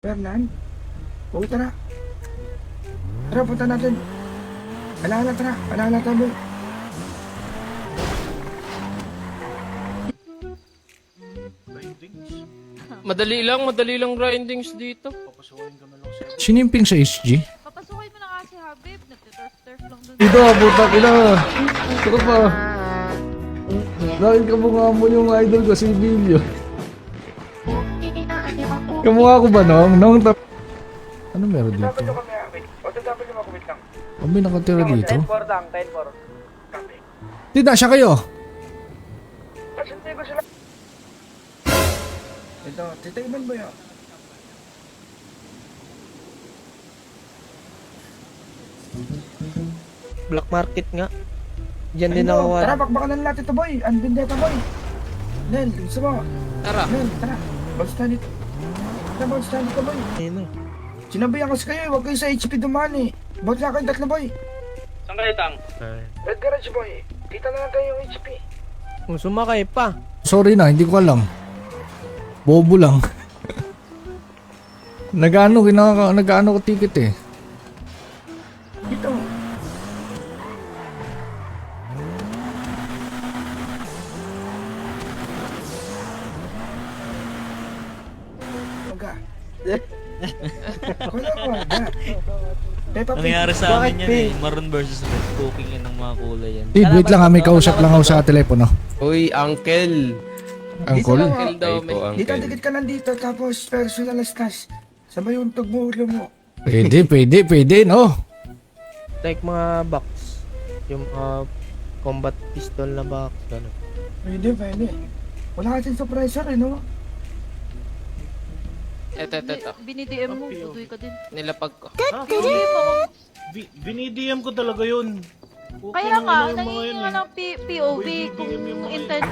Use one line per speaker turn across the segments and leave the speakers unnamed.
Fernan? Oo, tara. Tara, punta natin. Alala, tara. Alala tayo.
Madali lang grindings dito.
Sinimping sa SG?
Papasukin mo na kasi Habib, nagtiturf-turf lang dun.
Ito, putak ina. Ito pa. Bakit kamukha mo yung idol ko, si Emilio? Kamukha ko ba, Nong? Ano meron dito?
Dapat kami, wait. O, dapat yung makumit lang.
O, may nakatira dito?
10-4 lang, 10-4.
Copy.
Tita, siya kayo.
Pasunti ko sila. Ito, titaiman mo yun.
Black market nga. Diyan din
Ayun,
ako.
tara, bakbakan na natin ito, boy. Andin dito, boy. Nel, gusto mo?
Tara.
Nel, tara. Bounce tayo dito. Tara, bounce tayo dito, boy.
Ayun.
Sinabihan kasi kayo, huwag kayo sa HP dumaan eh. Bounce na kayong tatlo, boy.
Saan kayo, Tang?
Red Garage, boy. Kita na lang kayo yung HP.
Kung sumakay pa.
Sorry na, hindi ko alam. Bobo lang. Nag-ano ko ticket eh.
Dito. Maga. Wala ko, maga. Peppa Pig.
Nangyari sa
Bakit,
amin yan
Pig?
eh. Maroon versus red. Cooking yan ng mga kulay yan.
Tid, wait lang ha, may kausap lang ako sa telepono.
Uy, uncle.
Angkol.
Dito,
Kill daw,
Ay po,
dito,
uncle.
dikit ka lang dito, tapos personal cash. Sabay yung tug mo, ulo mo.
Pwede, no?
Like mga box. Yung combat pistol na box. Ganun.
Pwede. Wala kasing suppressor eh, no?
Eto.
Binidm mo, budoy ka din.
Nilapag ko.
Hindi mo.
Binidm ko talaga yun. Okay
Kaya
lang
nga,
yun yung mga
nangingin
yun
nga
eh.
ng POV
BBM
kung
yung mga
intent.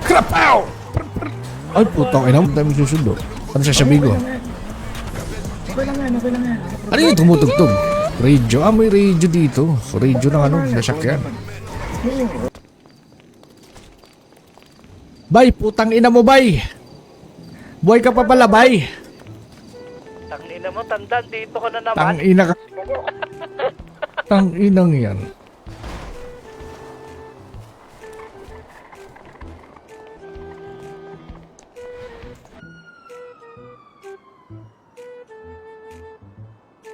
Krapaw! Ay, putang ina mo, tayo susundo. Ano siya sabi ko?
Okay lang yan.
Ano yung tumutugtog? Radio. Ah, may radio dito. Radio ng ano, nasakyan. Bay, putang ina mo, bay! Buhay ka pa pala, bay!
Tangina mo, tanda. Dito ko na naman.
Tang ina ka. Tang inang yan.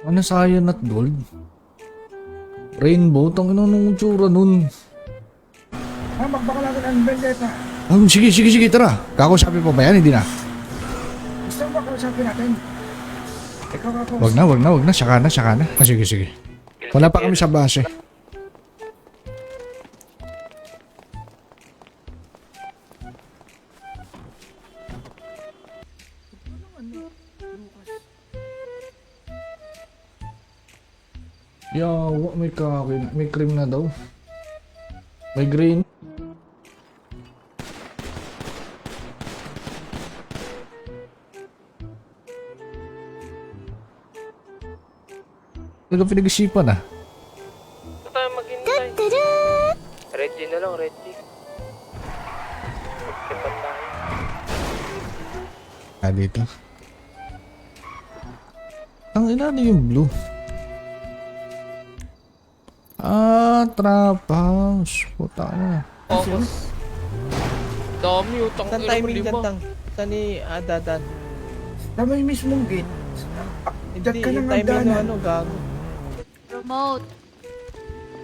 Ano cyan at gold? Rainbow, tang ina nung tsura nun.
Ha, magbaka natin ang vendetta.
Sige, tara. Kakausapin pa ba yan? Hindi na.
Gusto mo ba kausapin natin? Ikaw ako.
Wag na. Saka na. Ah, sige. Wala pa kami sa base. Yawa, may kakin. May cream na daw. May green. Ano pinag-isipan ah?
Ito tayo maghintay.
Reggie na lang, Reggie. Kipat tayo.
Ah, dito. Ang ina na yung blue. Ah, trap house. Puta na.
Focus. Dami, utang
Saan
ina
tayo
mo,
minsan
lima.
tang? Saan ni Dadan?
Tama yung mismong gate. Idat
Hindi,
ka
yung
ng
timing no,
hagdanan.
gago.
Promote.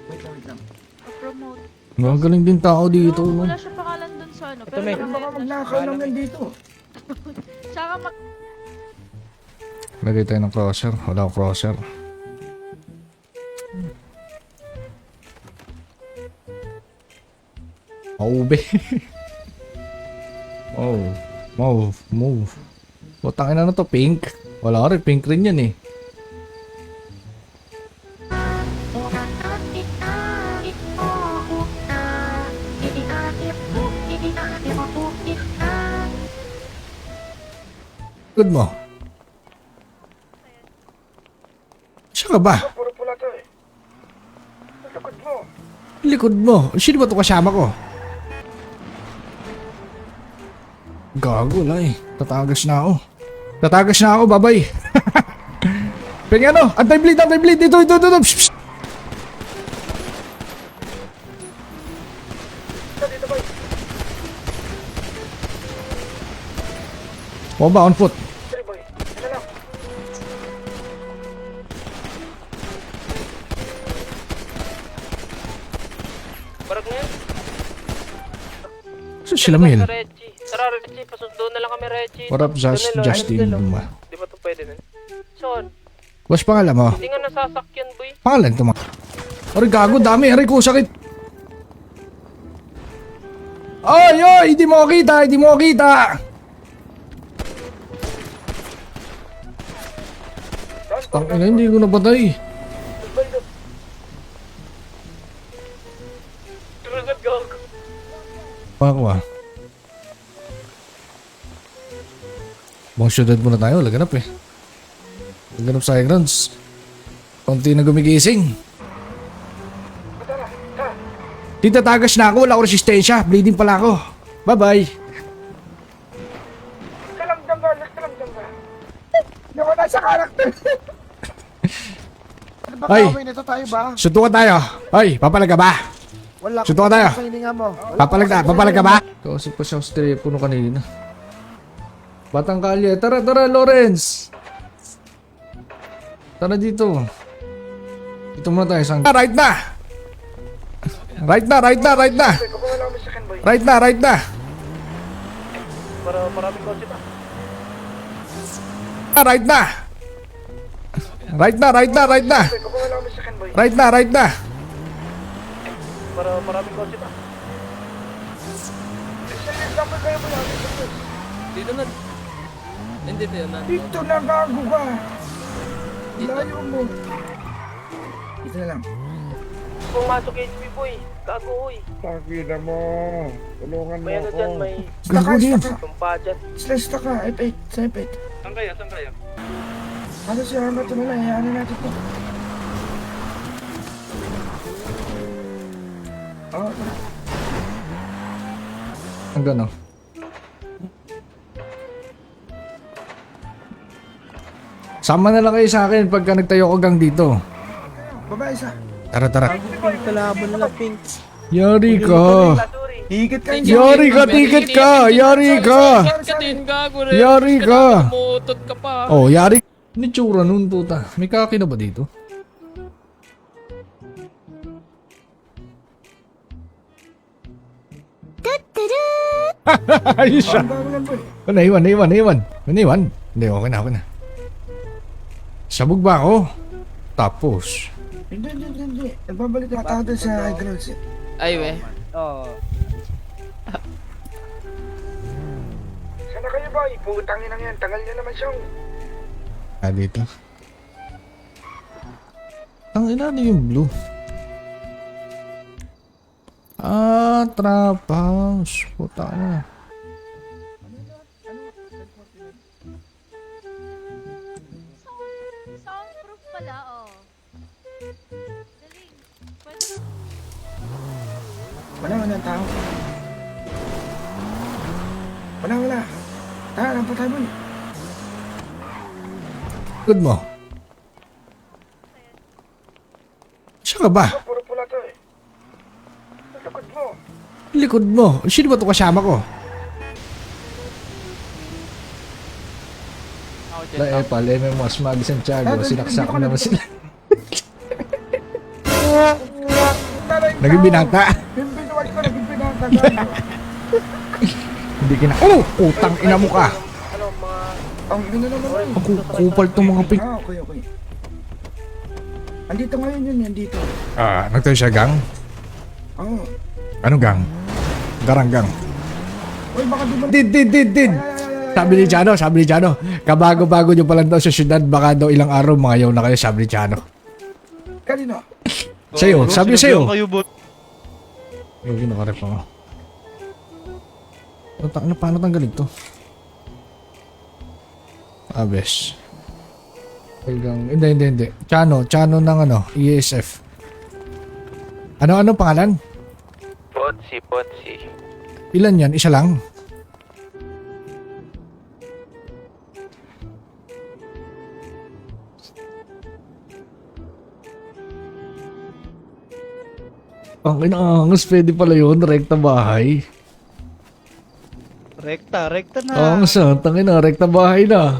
Wait lang.
Promote.
Magaling din tao dito. No?
Wala siya pangalan dun sa ano.
Ito,
Pero
may-
Baka
nakahayag na siya.
magnakaw lang yan dito.
Tsaka
Lagay tayo ng crosser. Wala akong crosser. Maube. Move. Putang ina na to, pink. Wala rin, pink rin yan eh. Good mo. Siya ka ba?
Puro pula to eh. Likod mo.
Likod mo. Sino ba ito kasama ko? Gago, wala eh. Tatagas na ako. Tatagas na ako, babay. Ping ano? Anti-bleed, anti-bleed. Dito. Psh, psh. Bomba on foot.
Barag na yan.
So sila Mil.
Sa Reggie. Tara, Reggie. Pasundo na lang kami, Reggie.
What up, Justin?
Di ba ito pwede nun? Son,
Boss, pangalan mo?
hindi nga nasasakyan, boy.
Pangalan to mga. Aray, gago, dami. Aray ko, sakit. Oy, hindi mo kita. Tangina, hindi ko napatay.
Tulungan ko ako.
Ako Bang syudad muna tayo, laganap eh. Laganap sa grounds. Konti na gumigising. Tita, tagas na ako, wala ako resistensya. Bleeding pala ako. Bye-bye.
Kalamdam ba? Hindi ko nasa karakter. Ano ba
Ay.
kawin nito tayo ba?
Suntukan tayo. Hoy, papalag ka ba?
Wala
Suntukan tayo.
sa hininga mo.
Papalag ka ba? Kausap pa siya sa telepono kanina. Batang kalye. Tara, Lawrence. Tara dito. Dito muna tayo. Right na. Right na.
Kung wala mo sa boy.
Right na.
Para maraming kotse pa.
Right na.
Kung wala mo sa boy.
Right na.
Para maraming kotse pa.
Dapat kayo mo lang.
Dito na. Hindi na.
Dito na gago ka. Layo mo. Dito na lang.
Pumasok HP, boy. Gago, oy.
Pakita mo. Tulungan mo
May ano
ako.
dyan, may
Gago din.
tumpa dyan.
Slash ka. F8. Sa F8.
Saan kaya?
Ano si Arma ito na lang. Hayaan na natin ito. Oo.
Ang gano'n. Sama na lang kayo sa akin pagka nagtayo ko gang dito.
Babae isa.
Tara.
Pink kalaban nila, Pink.
Yari ka.
Higit ka.
Yari ka, ticket ka. Yari ka.
Ka din, gago rin.
Yari ka.
Umutot ka pa.
Oh, yari. Ano tsura nun, puta? May kaki na ba dito? Ayos siya.
Ang bago lang boy.
Naiwan. Hindi, okay na. Sabog ba ako? Tapos.
Hindi. Nagbabalik na tao doon sa high grounds eh.
Ay, we.
Sana kayo boy? Putangin lang yan. Tagal niya naman siyang.
Dito. Ang ina na yung blue. Trapas. Puta na.
Soundproof pala, oh. Galing. Pwede
Wala tao. Wala. Tara, lang po tayo boy.
Good mo. Siya ka ba?
Puro pula to eh. Likod mo.
Likod mo. Sino ba ito kasama ko? La Epal, MMOS, Mag Santiago, sinaksak naman sila. Naging binata.
Binuwag ko. Naging pinakagano.
Hindi kina... Oh! Utang ina mo ka!
Ang ina naman boy.
Ang kupal tong mga pink.
Okay. Andito ngayon yun. Andito.
Nagtayo siya gang?
Oo.
Anong gang? Garanggang.
Uy, baka di ba?
Did! Sabi ni Chano, kabago-bago nyo pa lang daw sa syudad, baka daw ilang araw mga yaw na kayo, sabi ni Chano.
Kanino?
Sa'yo, sabi niya sa'yo.
Kayo, bot.
Yung ginakarep ako. Paano tanggalin to? Abes. Hindi. Chano ng ESF. Ano pangalan?
Potsi.
Ilan yan? Isa lang? Ang inaangas, pwede pala yun, rekta bahay.
Rekta na.
Ang tangin na, rekta bahay na.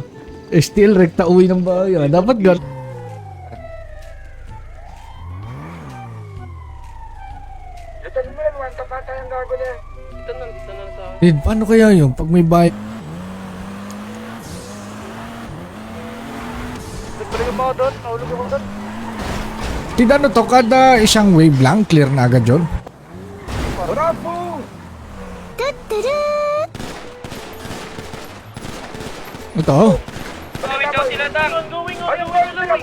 Still, rekta uwi ng bahay. Dapat gan...
Ito mo yan, wanta pa tayong gago na yan.
Dito na sa akin.
Eh, paano kaya yun? Pag may bahay...
Nagpaligam ako doon. Nahulog ako doon.
Hindi ano to, kada isang wave lang, clear na agad yun.
Bravo!
Ito.
Gawin daw sila, Dang. Going on.